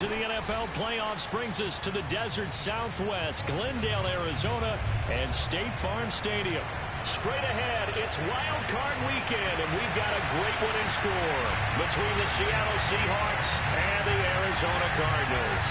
To the NFL playoffs brings us to the desert Southwest, Glendale, Arizona, and State Farm Stadium. Straight ahead, it's Wild Card Weekend, and we've got a great one in store between the Seattle Seahawks and the Arizona Cardinals.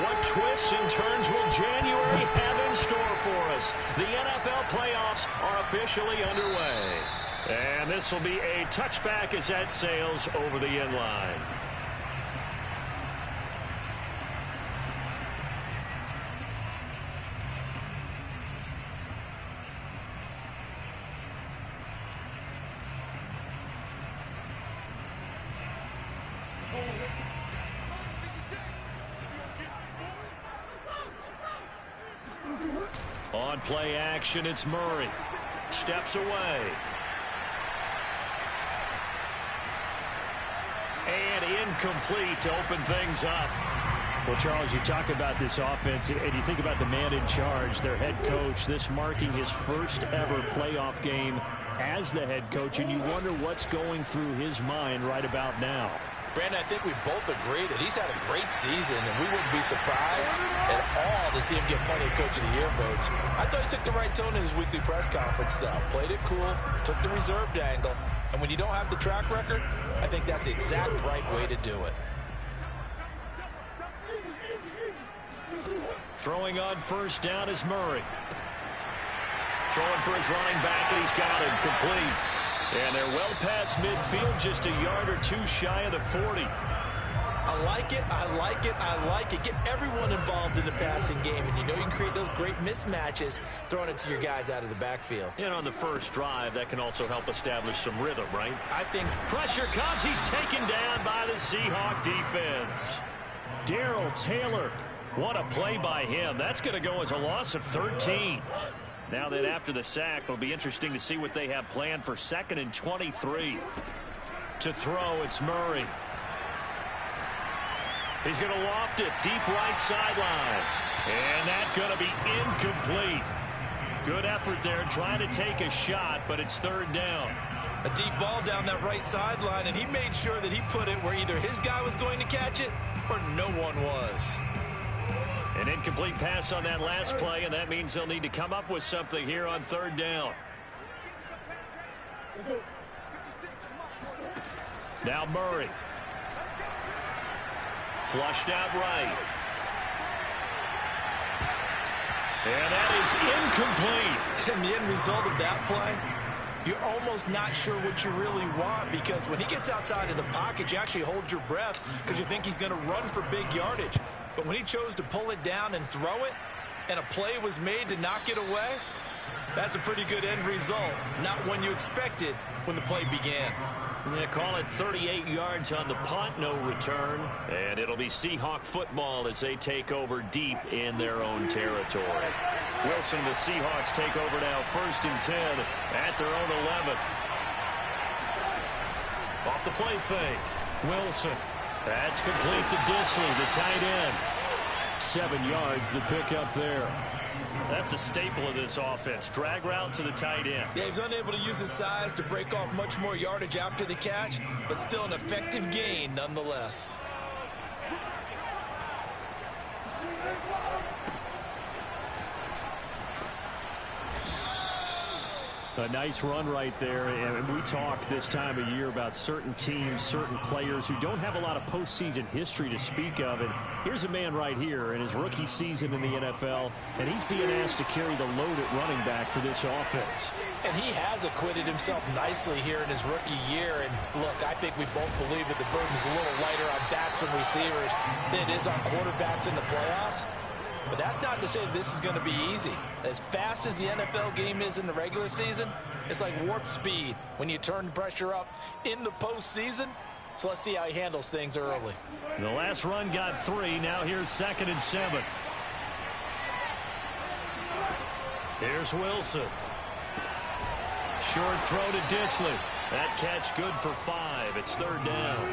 What twists and turns will January have in store for us? The NFL playoffs are officially underway. And this will be a touchback as that sails over the end line. On play action, it's Murray. Steps away. And incomplete to open things up. Well, Charles, you talk about this offense, and you think about the man in charge, their head coach, this marking his first ever playoff game as the head coach, and you wonder what's going through his mind right about now. Brandon, I think we both agree that he's had a great season, and we wouldn't be surprised at all to see him get plenty of Coach of the Year votes. I thought he took the right tone in his weekly press conference, though. Played it cool, took the reserved angle, and when you don't have the track record, I think that's the exact right way to do it. Throwing on first down is Murray. Throwing for his running back, and he's got it complete. And they're well past midfield, just a yard or two shy of the 40. I like it, I like it, I like it. Get everyone involved in the passing game, and you know you can create those great mismatches throwing it to your guys out of the backfield. And on the first drive, that can also help establish some rhythm, right? I think so. Pressure comes, he's taken down by the Seahawk defense. Darrell Taylor, what a play by him. That's going to go as a loss of 13. Now that after the sack, it'll be interesting to see what they have planned for 2nd and 23. To throw, it's Murray. He's going to loft it deep right sideline. And that's going to be incomplete. Good effort there trying to take a shot, but it's 3rd down. A deep ball down that right sideline, and he made sure that he put it where either his guy was going to catch it or no one was. An incomplete pass on that last play, and that means they'll need to come up with something here on 3rd down. Now Murray. Flushed out right. And that is incomplete. And the end result of that play, you're almost not sure what you really want, because when he gets outside of the pocket, you actually hold your breath because you think he's going to run for big yardage. But when he chose to pull it down and throw it, and a play was made to knock it away, that's a pretty good end result. Not one you expected when the play began. Yeah, call it 38 yards on the punt, no return. And it'll be Seahawk football as they take over deep in their own territory. Wilson and the Seahawks take over now, 1st and 10 at their own 11. Off the play fake. Wilson. That's complete to Disley, the tight end. 7 yards, the pickup there. That's a staple of this offense. Drag route to the tight end. Yeah, he's unable to use his size to break off much more yardage after the catch, but still an effective gain nonetheless. A nice run right there, and we talk this time of year about certain teams, certain players who don't have a lot of postseason history to speak of. And here's a man right here in his rookie season in the NFL, and he's being asked to carry the load at running back for this offense. And he has acquitted himself nicely here in his rookie year. And look, I think we both believe that the burden's a little lighter on backs and receivers than it is on quarterbacks in the playoffs. But that's not to say this is going to be easy. As fast as the NFL game is in the regular season, it's like warp speed when you turn the pressure up in the postseason. So let's see how he handles things early. The last run got 3. Now here's 2nd and 7. Here's Wilson. Short throw to Disley. That catch good for 5. It's 3rd down.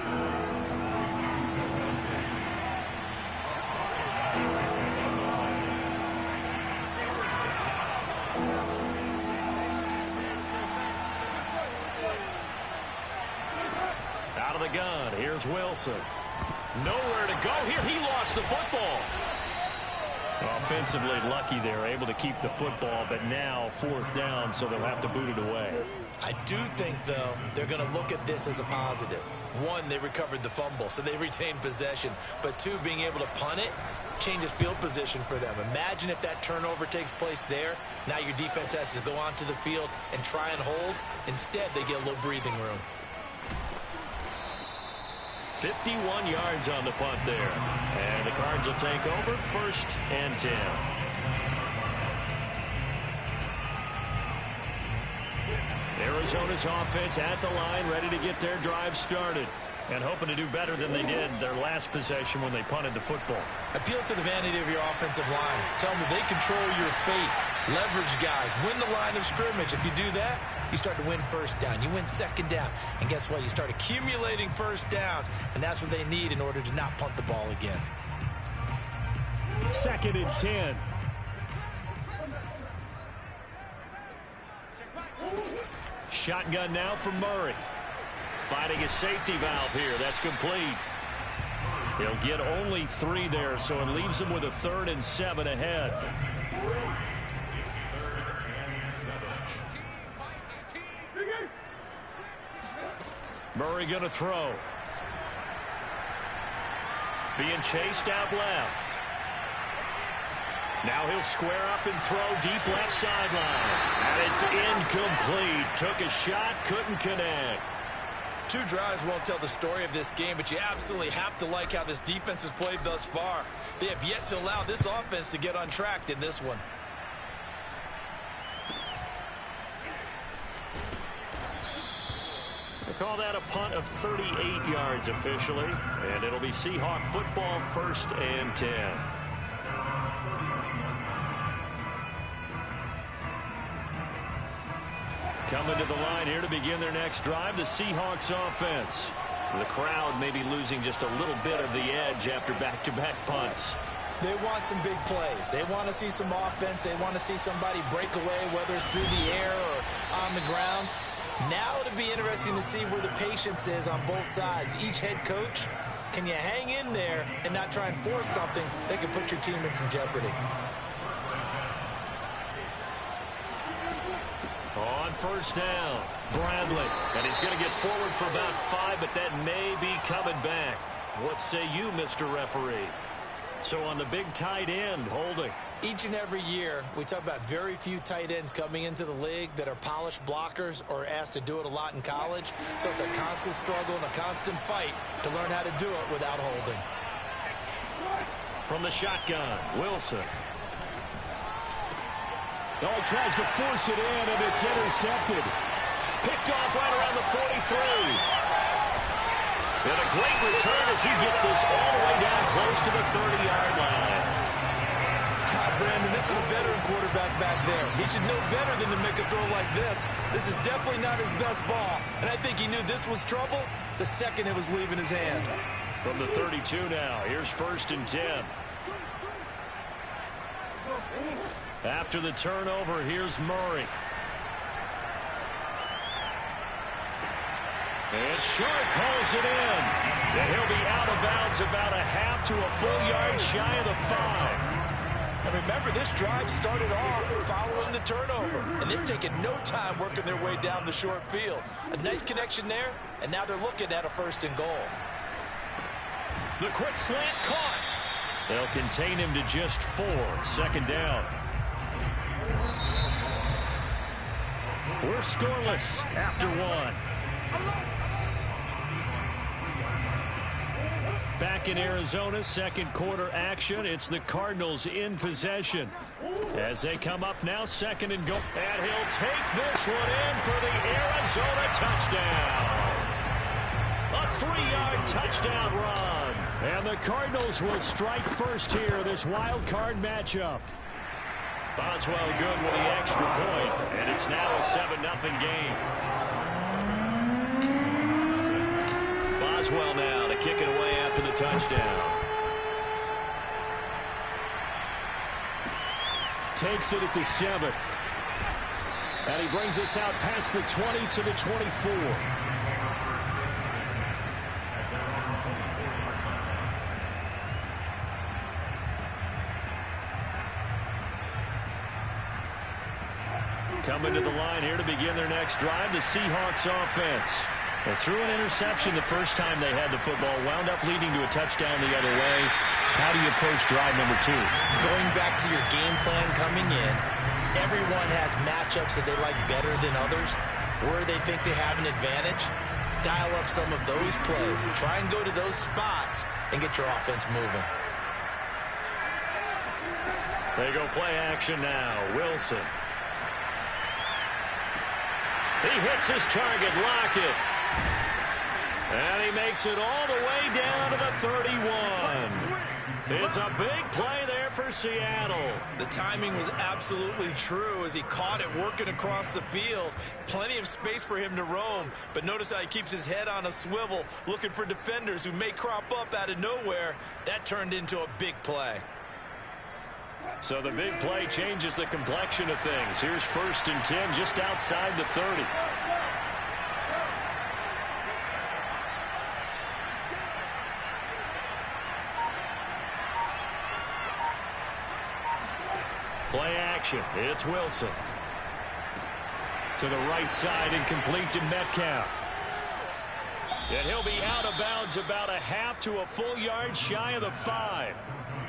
Out of the gun. Here's Wilson. Nowhere to go here. He lost the football. Offensively lucky they're able to keep the football, but now 4th down, so they'll have to boot it away. I do think, though, they're going to look at this as a positive. 1, they recovered the fumble, so they retained possession. But 2, being able to punt it changes field position for them. Imagine if that turnover takes place there. Now your defense has to go onto the field and try and hold. Instead, they get a little breathing room. 51 yards on the punt there. And the Cards will take over 1st and 10. Arizona's offense at the line, ready to get their drive started. And hoping to do better than they did their last possession when they punted the football. Appeal to the vanity of your offensive line. Tell them that they control your fate. Leverage guys. Win the line of scrimmage. If you do that, you start to win 1st down. You win 2nd down. And guess what? You start accumulating 1st downs. And that's what they need in order to not punt the ball again. 2nd and 10. Shotgun now for Murray. Finding a safety valve here. That's complete. He'll get only 3 there, so it leaves him with a 3rd and 7 ahead. Murray going to throw. Being chased out left. Now he'll square up and throw deep left sideline. And it's incomplete. Took a shot, couldn't connect. 2 drives won't tell the story of this game, but you absolutely have to like how this defense has played thus far. They have yet to allow this offense to get untracked in this one. They call that a punt of 38 yards officially, and it'll be Seahawk football 1st and 10. Coming to the line here to begin their next drive, the Seahawks offense. The crowd may be losing just a little bit of the edge after back-to-back punts. They want some big plays. They want to see some offense. They want to see somebody break away, whether it's through the air or on the ground. Now it'll be interesting to see where the patience is on both sides. Each head coach, can you hang in there and not try and force something that can put your team in some jeopardy? On 1st down, Bradley. And he's going to get forward for about 5, but that may be coming back. What say you, Mr. Referee? So on the big tight end, holding. Each and every year, we talk about very few tight ends coming into the league that are polished blockers or asked to do it a lot in college. So it's a constant struggle and a constant fight to learn how to do it without holding. From the shotgun, Wilson. Oh, he tries to force it in, and it's intercepted. Picked off right around the 43. And a great return as he gets this all the way down close to the 30-yard line. Brandon, this is a veteran quarterback back there. He should know better than to make a throw like this. This is definitely not his best ball, and I think he knew this was trouble the second it was leaving his hand. From the 32 now, here's 1st and 10. After the turnover, here's Murray. And Sharp pulls it in. And he'll be out of bounds about a half to a full yard shy of the 5. And remember, this drive started off following the turnover. And they've taken no time working their way down the short field. A nice connection there, and now they're looking at a 1st and goal. The quick slant caught. They'll contain him to just 4. 2nd down. We're scoreless after 1. Back in Arizona, 2nd quarter action. It's the Cardinals in possession. As they come up now, 2nd and goal. And he'll take this one in for the Arizona touchdown. A 3-yard touchdown run. And the Cardinals will strike first here, this wild card matchup. Boswell good with the extra point, and it's now a 7-0 game. does well now to kick it away after the touchdown. Takes it at the 7. And he brings us out past the 20 to the 24. Coming to the line here to begin their next drive, the Seahawks offense. They threw an interception the first time they had the football, wound up leading to a touchdown the other way. How do you approach drive number 2? Going back to your game plan coming in, everyone has matchups that they like better than others, where they think they have an advantage. Dial up some of those plays. Try and go to those spots and get your offense moving. They go play action now. Wilson. He hits his target, Lockett. And he makes it all the way down to the 31. It's a big play there for Seattle. The timing was absolutely true as he caught it working across the field. Plenty of space for him to roam. But notice how he keeps his head on a swivel, looking for defenders who may crop up out of nowhere. That turned into a big play. So the big play changes the complexion of things. Here's 1st and 10 just outside the 30. Play action. It's Wilson. To the right side, incomplete to Metcalf. And he'll be out of bounds about a half to a full yard shy of the 5.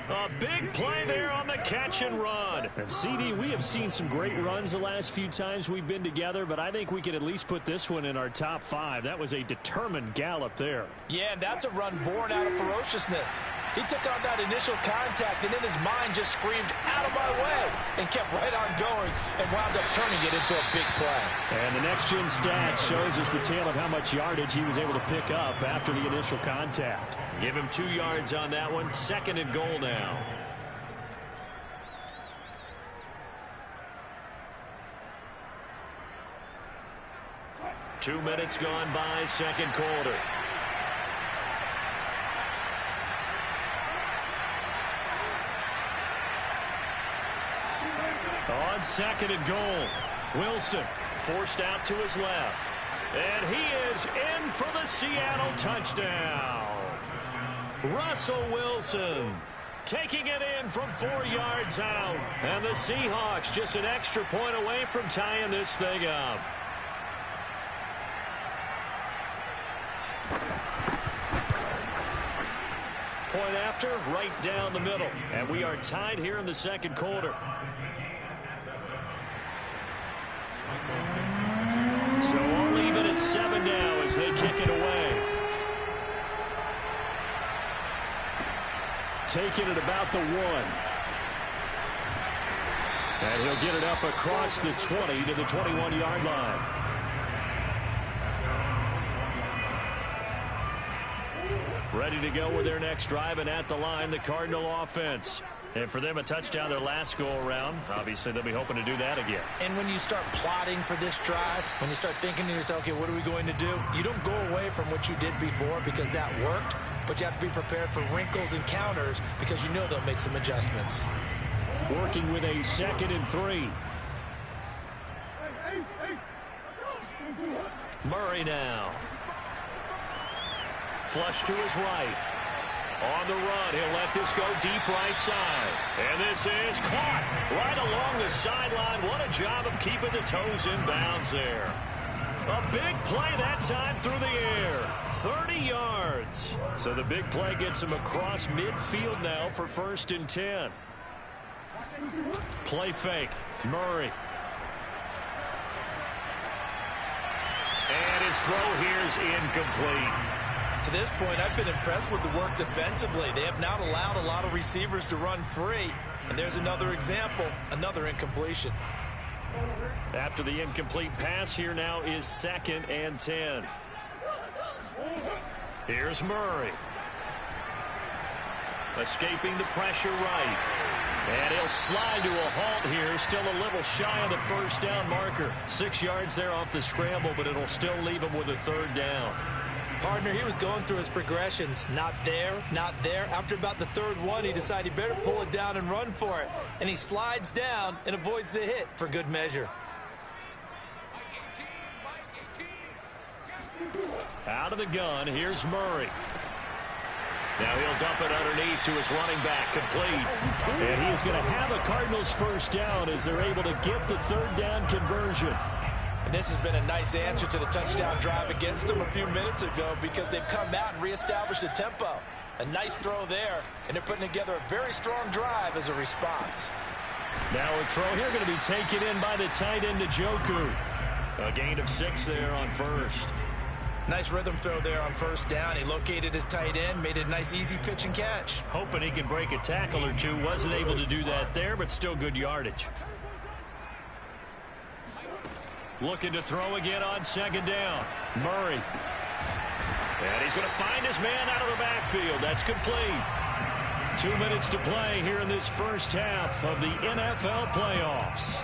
A big play there on the catch and run. And CD, we have seen some great runs the last few times we've been together, but I think we could at least put this one in our top 5. That was a determined gallop there. Yeah, and that's a run born out of ferociousness. He took on that initial contact and in his mind just screamed, "Out of my way," and kept right on going and wound up turning it into a big play. And the next-gen stat shows us the tale of how much yardage he was able to pick up after the initial contact. Give him 2 yards on that one. 2nd and goal now. Two minutes gone by, second quarter. On 2nd and goal, Wilson forced out to his left. And he is in for the Seattle touchdown. Russell Wilson taking it in from 4 yards out. And the Seahawks just an extra point away from tying this thing up. Point after, right down the middle. And we are tied here in the second quarter. So all even at 7 now as they kick it away. Taking it about the 1. And he'll get it up across the 20 to the 21-yard line. Ready to go with their next drive, and at the line, the Cardinal offense. And for them, a touchdown their last go-around. Obviously, they'll be hoping to do that again. And when you start plotting for this drive, when you start thinking to yourself, okay, what are we going to do? You don't go away from what you did before because that worked, but you have to be prepared for wrinkles and counters because you know they'll make some adjustments. Working with a 2nd and 3. Murray now. Flush to his right. On the run, he'll let this go deep right side. And this is caught right along the sideline. What a job of keeping the toes in bounds there. A big play that time through the air. 30 yards. So the big play gets him across midfield now for 1st and 10. Play fake. Murray. And his throw here is incomplete. To this point, I've been impressed with the work defensively. They have not allowed a lot of receivers to run free. And there's another example, another incompletion. After the incomplete pass, here now is 2nd and 10. Here's Murray. Escaping the pressure right. And he'll slide to a halt here. Still a little shy of the first down marker. 6 yards there off the scramble, but it'll still leave him with a 3rd down. Partner, he was going through his progressions. Not there, not there. After about the third one, he decided he better pull it down and run for it. And he slides down and avoids the hit for good measure. Out of the gun, here's Murray. Now he'll dump it underneath to his running back, complete. And he is going to have a Cardinals first down as they're able to get the third down conversion. And this has been a nice answer to the touchdown drive against them a few minutes ago because they've come out and reestablished the tempo. A nice throw there, and they're putting together a very strong drive as a response. Now a throw here going to be taken in by the tight end, Njoku. A gain of 6 there on first. Nice rhythm throw there on first down. He located his tight end, made it a nice easy pitch and catch. Hoping he can break a tackle or two. Wasn't able to do that there, but still good yardage. Looking to throw again on second down. Murray. And he's going to find his man out of the backfield. That's complete. 2 minutes to play here in this first half of the NFL playoffs.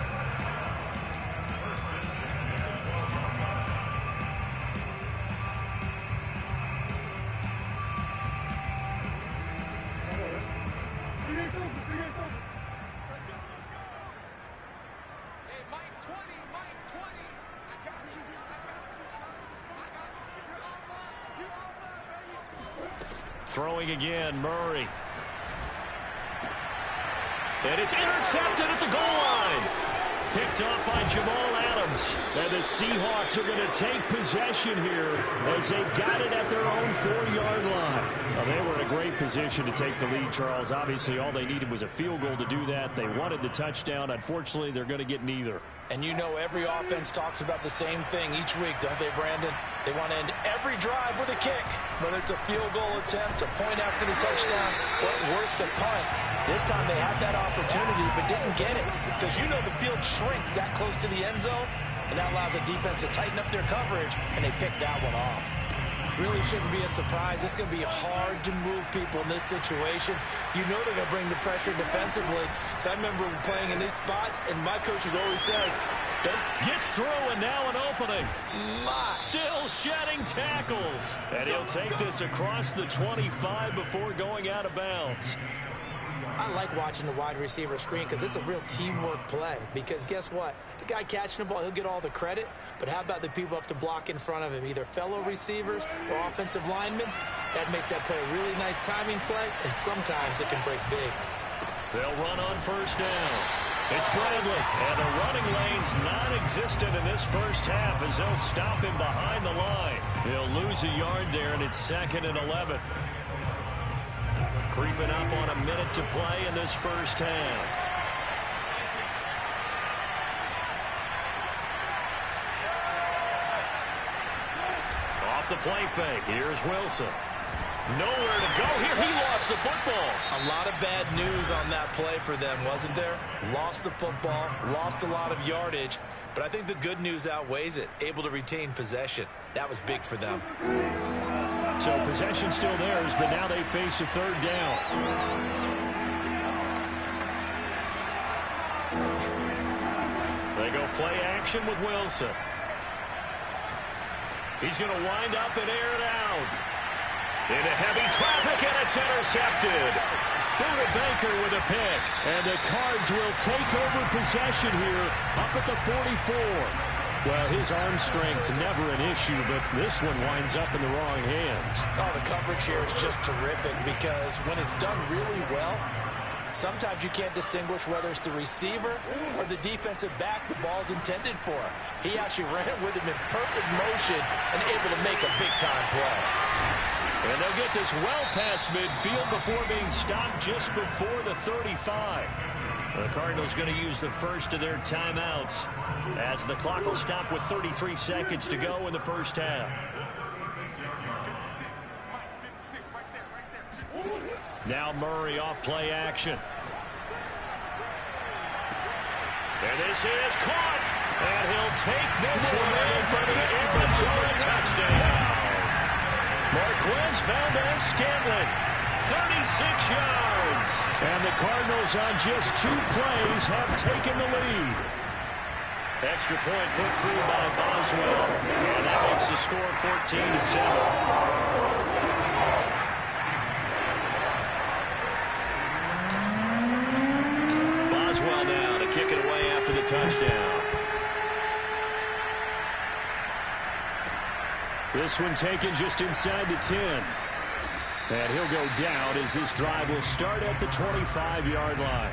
Throwing again, Murray. And it's intercepted at the goal line. Picked off by Jamal Adams. And the Seahawks are going to take possession here as they've got it at their own 4-yard line. Well, they were in a great position to take the lead, Charles. Obviously, all they needed was a field goal to do that. They wanted the touchdown. Unfortunately, they're going to get neither. And you know every offense talks about the same thing each week, don't they, Brandon? They want to end every drive with a kick, whether it's a field goal attempt, a point after the touchdown, or at worst, a punt. This time they had that opportunity but didn't get it because you know the field shrinks that close to the end zone, and that allows a defense to tighten up their coverage, and they picked that one off. Really shouldn't be a surprise. It's going to be hard to move people in this situation. You know they're going to bring the pressure defensively. So I remember playing in these spots, and my coaches always say, gets through, and now an opening. Still shedding tackles. And he'll take this across the 25 before going out of bounds. I like watching the wide receiver screen because it's a real teamwork play. Because guess what? The guy catching the ball, he'll get all the credit. But how about the people up to block in front of him, either fellow receivers or offensive linemen? That makes that play a really nice timing play, and sometimes it can break big. They'll run on first down. It's Bradley, and the running lane's non-existent in this first half as they'll stop him behind the line. He'll lose a yard there, and it's 2nd and 11. Creeping up on a minute to play in this first half. Off the play fake. Here's Wilson. Nowhere to go here. He lost the football. A lot of bad news on that play for them, wasn't there? Lost the football, lost a lot of yardage, but I think the good news outweighs it. Able to retain possession. That was big for them. So possession still theirs, but now they face a third down. They go play action with Wilson. He's going to wind up and air it out. Into heavy traffic, and it's intercepted. Buda Baker with a pick. And the Cards will take over possession here up at the 44. Well, his arm strength never an issue, but this one winds up in the wrong hands. Oh, the coverage here is just terrific because when it's done really well, sometimes you can't distinguish whether it's the receiver or the defensive back the ball's intended for. He actually ran with him in perfect motion and able to make a big-time play. And they'll get this well past midfield before being stopped just before the 35. The Cardinals going to use the first of their timeouts as the clock will stop with 33 seconds to go in the first half. Now Murray off play action. And this is caught. And he'll take this one in for the Arizona touchdown. Marquez Valdez-Scantling, 36 yards. And the Cardinals on just 2 plays have taken the lead. Extra point put through by Boswell. And that makes the score 14-7. Boswell now to kick it away after the touchdown. This one taken just inside the 10. And he'll go down as this drive will start at the 25-yard line.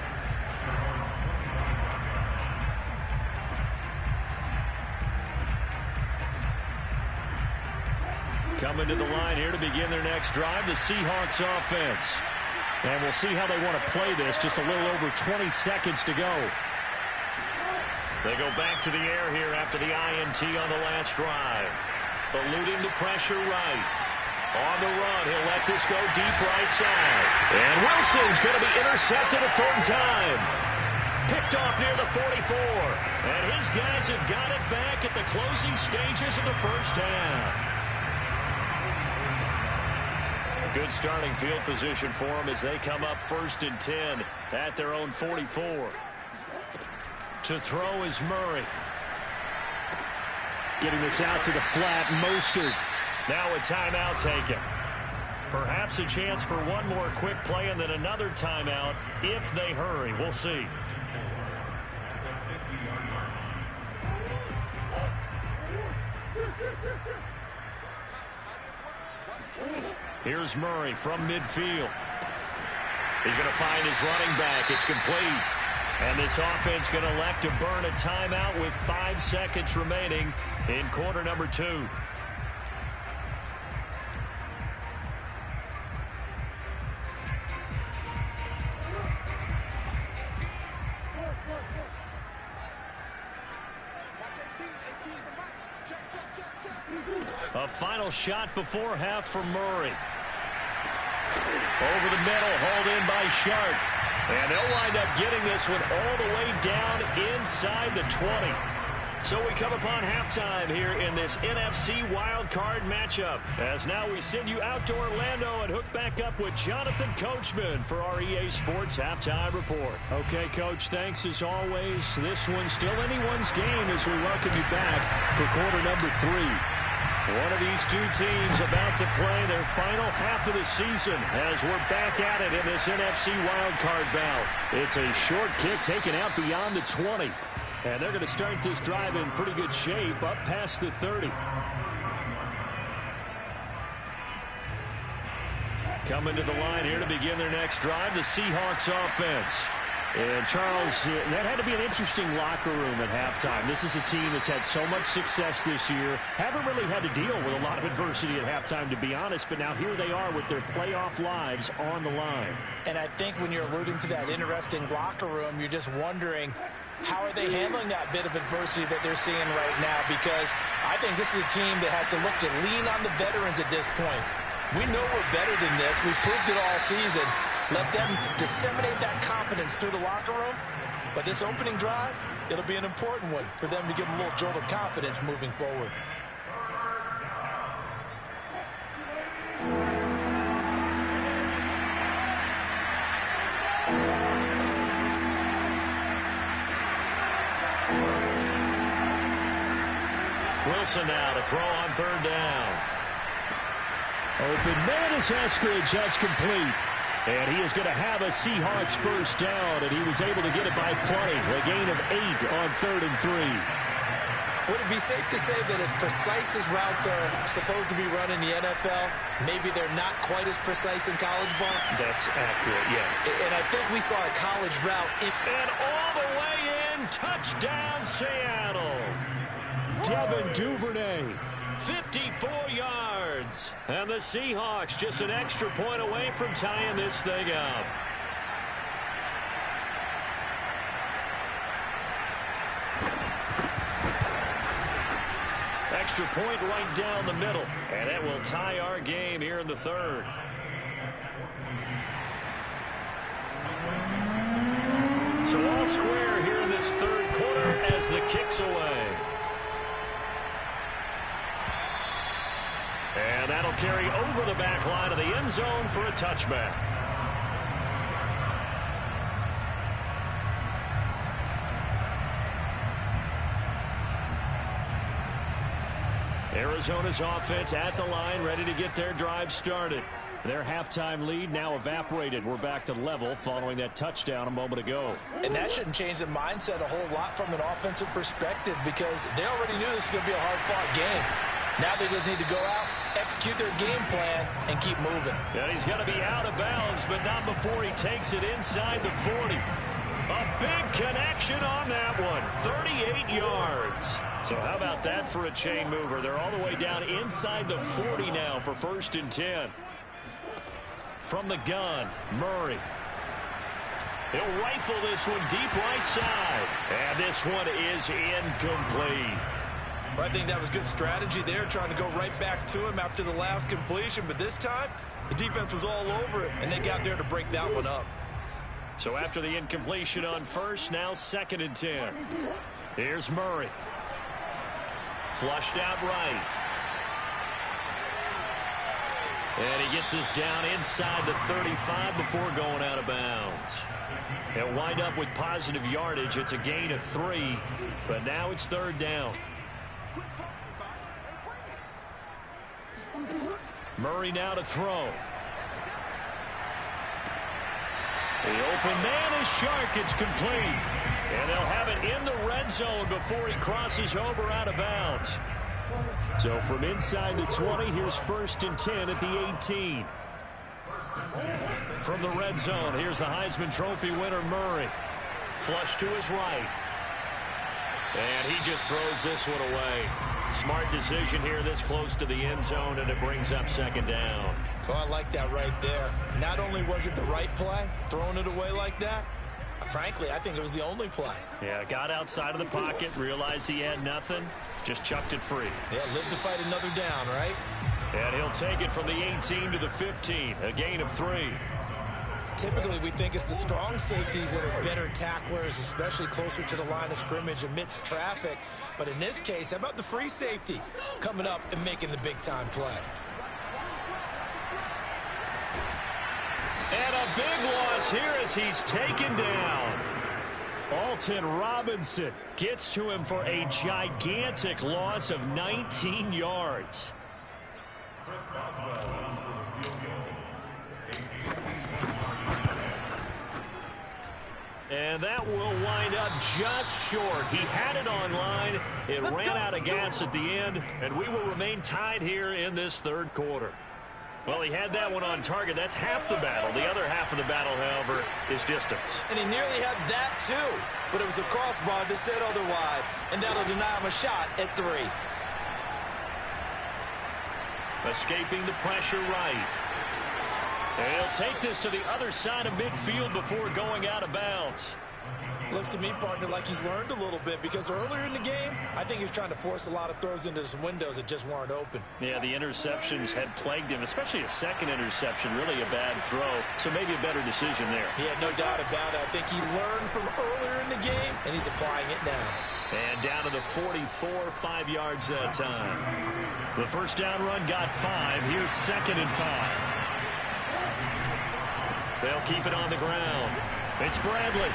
Coming to the line here to begin their next drive, the Seahawks offense. And we'll see how they want to play this. Just a little over 20 seconds to go. They go back to the air here after the INT on the last drive. Eluding the pressure right. On the run, he'll let this go deep right side. And Wilson's going to be intercepted a third time. Picked off near the 44. And his guys have got it back at the closing stages of the first half. Good starting field position for them as they come up 1st and 10 at their own 44. To throw is Murray. Getting this out to the flat, Mostert. Now a timeout taken. Perhaps a chance for one more quick play and then another timeout if they hurry. We'll see. Here's Murray from midfield. He's going to find his running back. It's complete. And this offense going to elect to burn a timeout with 5 seconds remaining in quarter number 2. A final shot before half for Murray. Over the middle, hauled in by Sharp. And they'll wind up getting this one all the way down inside the 20. So we come upon halftime here in this NFC wildcard matchup. As now we send you out to Orlando and hook back up with Jonathan Coachman for our EA Sports Halftime Report. Okay, Coach, thanks as always. This one's still anyone's game as we welcome you back for quarter number 3. One of these two teams about to play their final half of the season as we're back at it in this NFC wildcard bout. It's a short kick taken out beyond the 20. And they're going to start this drive in pretty good shape up past the 30. Coming to the line here to begin their next drive, the Seahawks offense. And, Charles, that had to be an interesting locker room at halftime. This is a team that's had so much success this year. Haven't really had to deal with a lot of adversity at halftime, to be honest. But now here they are with their playoff lives on the line. And I think when you're alluding to that interesting locker room, you're just wondering, how are they handling that bit of adversity that they're seeing right now? Because I think this is a team that has to look to lean on the veterans at this point. We know we're better than this. We've proved it all season. Let them disseminate that confidence through the locker room. But this opening drive, it'll be an important one for them to give them a little jolt of confidence moving forward. Wilson now to throw on third down. Open man is Eskridge. That's complete. And he is going to have a Seahawks first down, and he was able to get it by plenty. A gain of 8 on 3rd and 3. Would it be safe to say that as precise as routes are supposed to be run in the NFL, maybe they're not quite as precise in college ball? That's accurate, yeah. And I think we saw a college route. And all the way in, touchdown Seattle. Devin Duvernay. 54 yards. And the Seahawks just an extra point away from tying this thing up. Extra point right down the middle. And that will tie our game here in the 3rd. So all square here in this 3rd quarter as the kick's away. And that'll carry over the back line of the end zone for a touchback. Arizona's offense at the line, ready to get their drive started. Their halftime lead now evaporated. We're back to level following that touchdown a moment ago. And that shouldn't change the mindset a whole lot from an offensive perspective because they already knew this was going to be a hard-fought game. Now they just need to go out, execute their game plan, and keep moving. And he's going to be out of bounds, but not before he takes it inside the 40. A big connection on that one. 38 yards. So how about that for a chain mover? They're all the way down inside the 40 now for 1st and 10. From the gun, Murray. He'll rifle this one deep right side. And this one is incomplete. Well, I think that was good strategy there, trying to go right back to him after the last completion. But this time, the defense was all over it, and they got there to break that one up. So after the incompletion on first, now 2nd and 10. Here's Murray. Flushed out right. And he gets us down inside the 35 before going out of bounds. He'll wind up with positive yardage. It's a gain of 3, but now it's 3rd down. Murray now to throw. The open man is Shark. It's complete. And they'll have it in the red zone before he crosses over out of bounds. So from inside the 20, here's 1st and 10 at the 18. From the red zone, here's the Heisman Trophy winner, Murray. Flush to his right. And he just throws this one away. Smart decision here this close to the end zone, and it brings up 2nd down. So I like that right there. Not only was it the right play, throwing it away like that, frankly, I think it was the only play. Yeah, got outside of the pocket, realized he had nothing, just chucked it free. Yeah, live to fight another down, right? And he'll take it from the 18 to the 15, a gain of 3. Typically, we think it's the strong safeties that are better tacklers, especially closer to the line of scrimmage amidst traffic. But in this case, how about the free safety coming up and making the big-time play? And a big loss here as he's taken down. Alton Robinson Gets to him for a gigantic loss of 19 yards. And that will wind up just short. He had it on line. It ran out of gas at the end, and we will remain tied here in this 3rd quarter. Well, he had that one on target. That's half the battle. The other half of the battle, however, is distance. And he nearly had that, too. But it was a crossbar that said otherwise, and that'll deny him a shot at 3. Escaping the pressure right. And he'll take this to the other side of midfield before going out of bounds. Looks to me, partner, like he's learned a little bit because earlier in the game, I think he was trying to force a lot of throws into some windows that just weren't open. Yeah, the interceptions had plagued him, especially a second interception, really a bad throw. So maybe a better decision there. Yeah, no doubt about it. I think he learned from earlier in the game, and he's applying it now. And down to the 44, 5 yards that time. The first down run got 5. Here's 2nd and 5. They'll keep it on the ground. It's Bradley.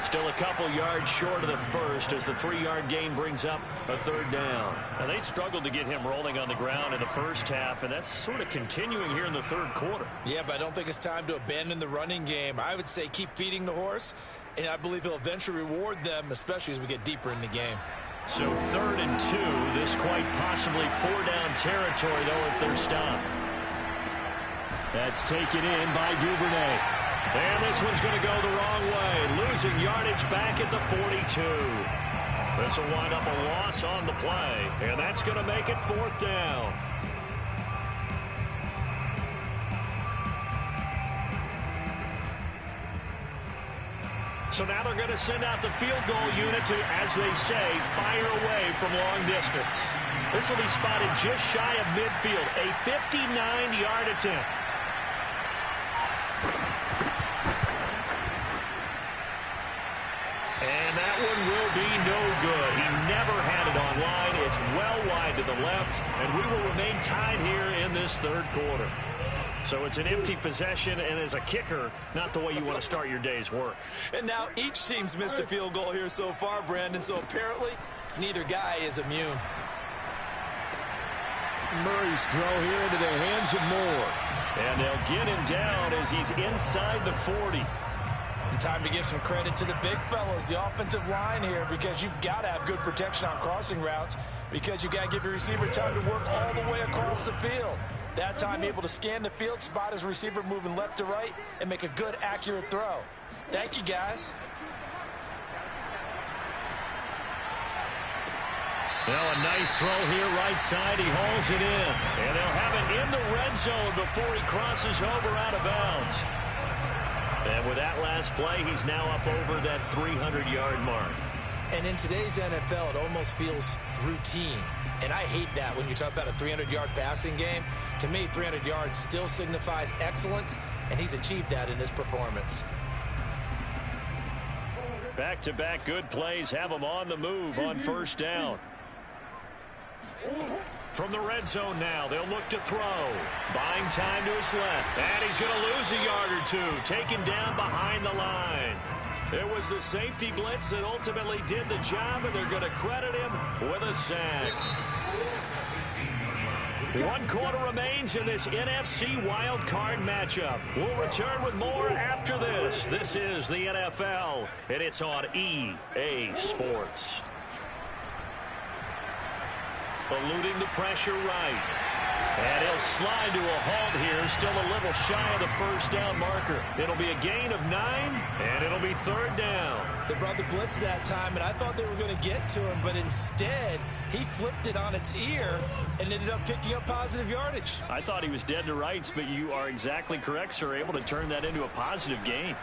Still a couple yards short of the first as the 3-yard gain brings up a 3rd down. Now, they struggled to get him rolling on the ground in the first half, and that's sort of continuing here in the 3rd quarter. Yeah, but I don't think it's time to abandon the running game. I would say keep feeding the horse, and I believe he'll eventually reward them, especially as we get deeper in the game. So 3rd and 2. This quite possibly 4-down territory, though, if they're stopped. That's taken in by Duvernay. And this one's going to go the wrong way. Losing yardage back at the 42. This will wind up a loss on the play. And that's going to make it 4th down. So now they're going to send out the field goal unit to, as they say, fire away from long distance. This will be spotted just shy of midfield. A 59-yard attempt. And that one will be no good. He never had it on line. It's well wide to the left, and we will remain tied here in this 3rd quarter. So it's an empty possession, and as a kicker, not the way you want to start your day's work. And now each team's missed a field goal here so far, Brandon, so apparently neither guy is immune. Murray's throw here into the hands of Moore. And they'll get him down as he's inside the 40. And time to give some credit to the big fellows, the offensive line here, because you've got to have good protection on crossing routes, because you've got to give your receiver time to work all the way across the field. That time able to scan the field, spot his receiver moving left to right, and make a good, accurate throw. Thank you, guys. Now a nice throw here right side. He hauls it in. And they'll have it in the red zone before he crosses over out of bounds. And with that last play, he's now up over that 300-yard mark. And in today's NFL, it almost feels routine. And I hate that when you talk about a 300-yard passing game. To me, 300 yards still signifies excellence, and he's achieved that in this performance. Back-to-back good plays have him on the move on first down. From the red zone now, they'll look to throw. Buying time to his left. And he's going to lose a yard or two. Taken down behind the line. It was the safety blitz that ultimately did the job, and they're going to credit him with a sack. 1 quarter remains in this NFC wild card matchup. We'll return with more after this. This is the NFL, and it's on EA Sports. Eluding the pressure right. And he'll slide to a halt here, still a little shy of the first down marker. It'll be a gain of 9, and it'll be third down. They brought the blitz that time, and I thought they were going to get to him, but instead, he flipped it on its ear and ended up picking up positive yardage. I thought he was dead to rights, but you are exactly correct, sir, able to turn that into a positive gain.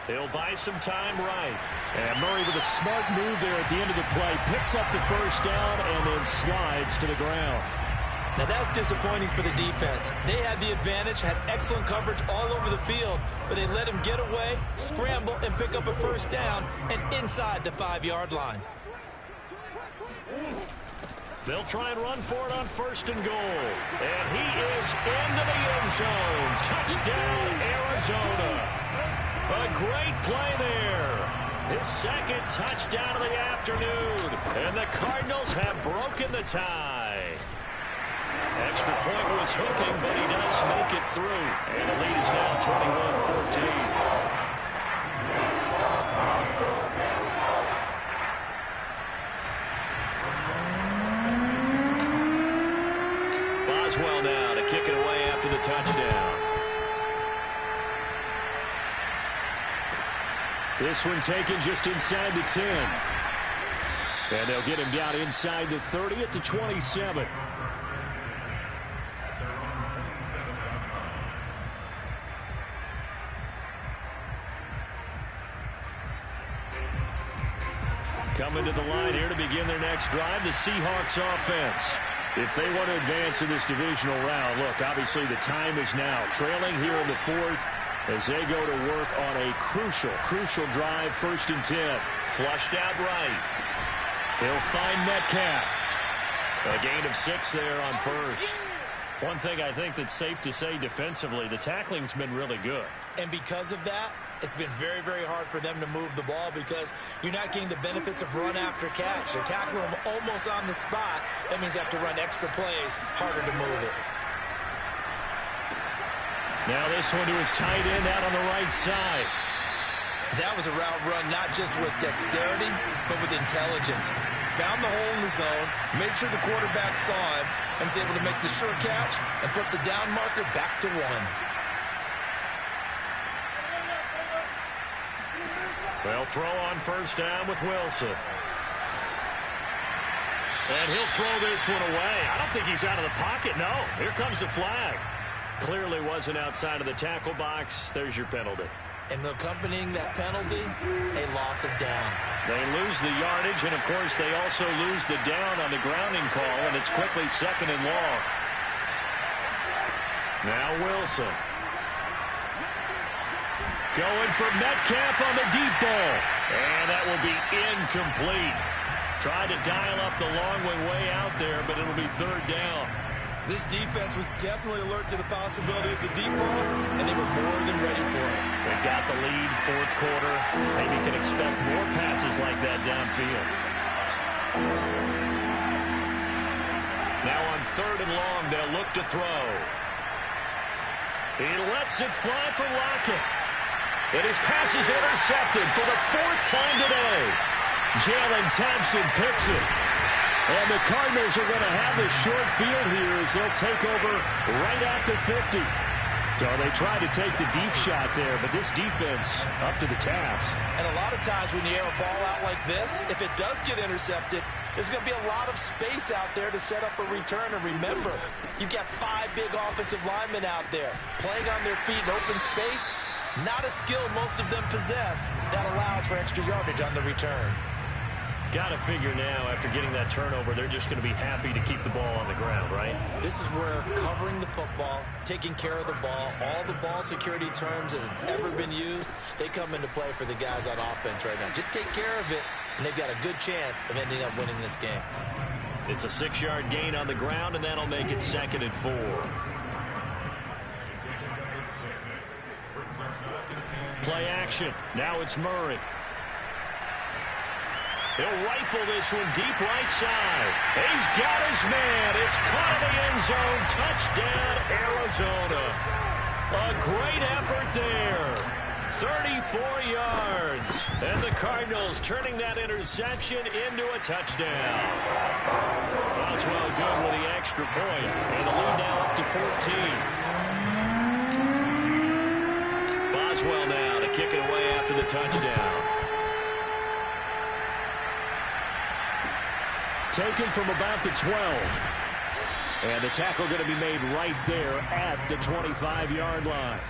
He'll buy some time right. And Murray with a smart move there at the end of the play. Picks up the first down and then slides to the ground. Now that's disappointing for the defense. They had the advantage, had excellent coverage all over the field, but they let him get away, scramble, and pick up a first down and inside the 5-yard line. They'll try and run for it on first and goal. And he is into the end zone. Touchdown, Arizona. A great play there. His second touchdown of the afternoon. And the Cardinals have broken the tie. Extra point was hooking, but he does make it through. And the lead is now 21-14. Boswell now to kick it away after the touchdown. This one taken just inside the 10. And they'll get him down inside the 30 at the 27. Coming to the line here to begin their next drive, the Seahawks offense. If they want to advance in this divisional round, look, obviously the time is now. Trailing here in the 4th as they go to work on a crucial drive, 1st and 10. Flushed out right. He'll find Metcalf. A gain of 6 there on first. One thing I think that's safe to say defensively, the tackling's been really good. And because of that, it's been very, very hard for them to move the ball because you're not getting the benefits of run after catch. They're tackling them almost on the spot. That means they have to run extra plays, harder to move it. Now this one to his tight end out on the right side. That was a route run not just with dexterity, but with intelligence. Found the hole in the zone, made sure the quarterback saw him, and was able to make the sure catch and flip the down marker back to 1. They'll throw on first down with Wilson. And he'll throw this one away. I don't think he's out of the pocket, no. Here comes the flag. Clearly wasn't outside of the tackle box. There's your penalty. And accompanying that penalty, a loss of down. They lose the yardage, and of course they also lose the down on the grounding call, and it's quickly 2nd and long. Now Wilson. Going for Metcalf on the deep ball. And that will be incomplete. Tried to dial up the long way out there, but it'll be 3rd down. This defense was definitely alert to the possibility of the deep ball, and they were more than ready for it. They've got the lead, 4th quarter. Maybe can expect more passes like that downfield. Now on 3rd and long, they'll look to throw. He lets it fly for Lockett. And his pass is intercepted for the 4th time today. Jalen Thompson picks it. And the Cardinals are going to have the short field here as they'll take over right at the 50. So they tried to take the deep shot there, but this defense up to the task. And a lot of times when you air a ball out like this, if it does get intercepted, there's going to be a lot of space out there to set up a return. And remember, you've got 5 big offensive linemen out there playing on their feet in open space. Not a skill most of them possess that allows for extra yardage on the return. Got to figure now, after getting that turnover, they're just going to be happy to keep the ball on the ground, right? This is where covering the football, taking care of the ball, all the ball security terms that have ever been used, they come into play for the guys on offense right now. Just take care of it, and they've got a good chance of ending up winning this game. It's a 6-yard gain on the ground, and that'll make it 2nd and 4. Play action. Now it's Murray. He'll rifle this one deep right side. He's got his man. It's caught in the end zone. Touchdown, Arizona. A great effort there. 34 yards. And the Cardinals turning that interception into a touchdown. Boswell good with the extra point. And the lead now up to 14. Boswell now to kick it away after the touchdown. Taken from about the 12. And the tackle going to be made right there at the 25-yard line.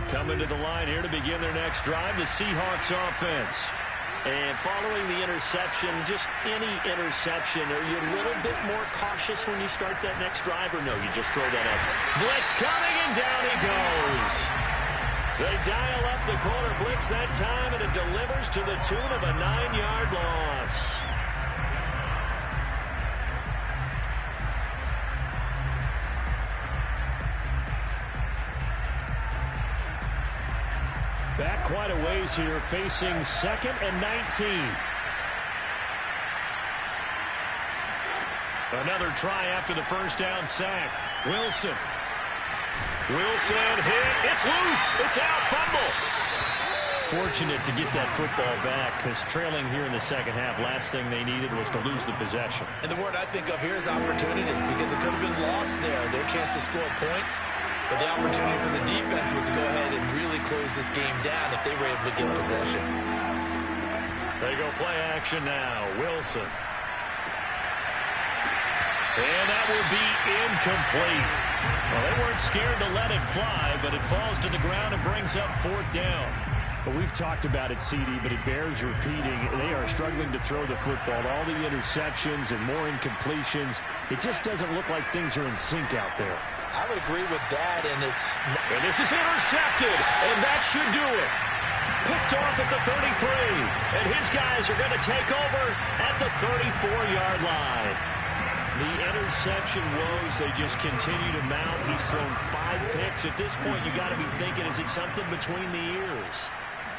Coming to the line here to begin their next drive, the Seahawks offense. And following the interception, just any interception, are you a little bit more cautious when you start that next drive, or no, you just throw that up? Blitz coming, and down he goes. They dial up the corner blitz that time, and it delivers to the tune of a 9-yard loss. Back quite a ways here, facing 2nd and 19. Another try after the first down sack. Wilson hit. It's loose. It's out. Fumble. Fortunate to get that football back, because trailing here in the second half, last thing they needed was to lose the possession. And the word I think of here is opportunity, because it could have been lost there, their chance to score points. But the opportunity for the defense was to go ahead and really close this game down if they were able to get possession. They go play action now. Wilson. And that will be incomplete. Well, they weren't scared to let it fly, but it falls to the ground and brings up 4th down. Well, we've talked about it, CD, but it bears repeating. They are struggling to throw the football. All the interceptions and more incompletions. It just doesn't look like things are in sync out there. I would agree with that, and this is intercepted, and that should do it. Picked off at the 33, and his guys are going to take over at the 34-yard line. The interception woes, they just continue to mount. He's thrown 5 picks. At this point, you got to be thinking, is it something between the ears?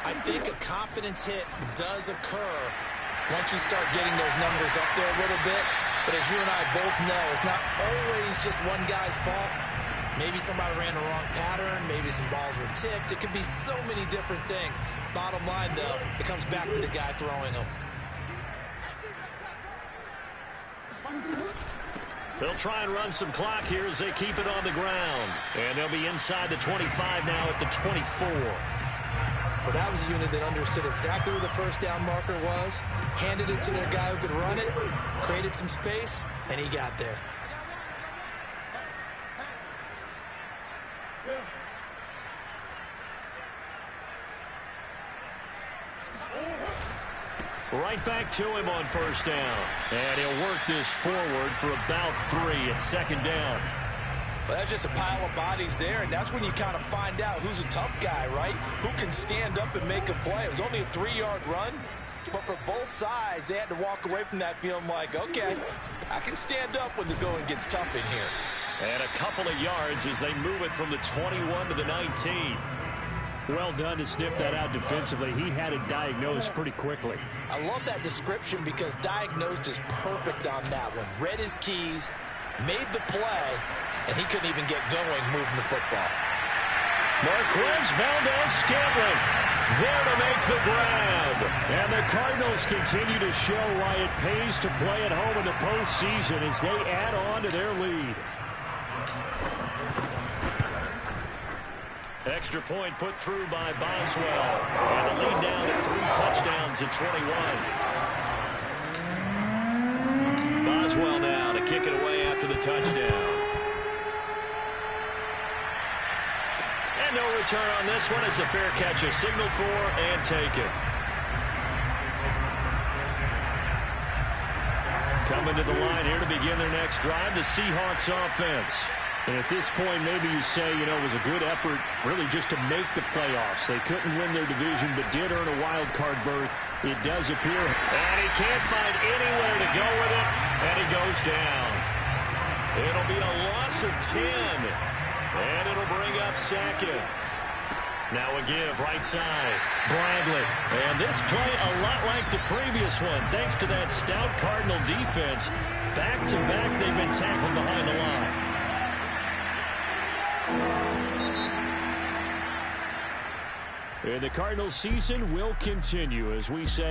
I think a confidence hit does occur once you start getting those numbers up there a little bit. But as you and I both know, it's not always just one guy's fault. Maybe somebody ran the wrong pattern. Maybe some balls were tipped. It could be so many different things. Bottom line, though, it comes back to the guy throwing them. They'll try and run some clock here as they keep it on the ground. And they'll be inside the 25 now at the 24. Well, that was a unit that understood exactly where the first down marker was, handed it to their guy who could run it, created some space, and he got there. Right back to him on first down. And he'll work this forward for about 3 at 2nd down. Well, that's just a pile of bodies there, and that's when you kind of find out who's a tough guy, right? Who can stand up and make a play. It was only a 3-yard run, but for both sides, they had to walk away from that feeling like, okay, I can stand up when the going gets tough in here. And a couple of yards as they move it from the 21 to the 19. Well done to sniff that out defensively. He had it diagnosed pretty quickly. I love that description because diagnosed is perfect on that one. Read his keys, made the play, and he couldn't even get going moving the football. Marquez Valdez-Scantling there to make the grab. And the Cardinals continue to show why it pays to play at home in the postseason as they add on to their lead. Extra point put through by Boswell. And the lead down to 3 touchdowns at 21. Boswell now to kick it away after the touchdown. And no return on this one. It's a fair catch, a signal for and taken. Coming to the line here to begin their next drive, the Seahawks offense. And at this point, maybe you say, it was a good effort really just to make the playoffs. They couldn't win their division, but did earn a wild card berth. It does appear. And he can't find anywhere to go with it, and he goes down. It'll be a loss of 10, and it'll bring up second. Now a give, right side, Bradley. And this play a lot like the previous one, thanks to that stout Cardinal defense. Back-to-back, they've been tackled behind the line. And the Cardinals season will continue as we say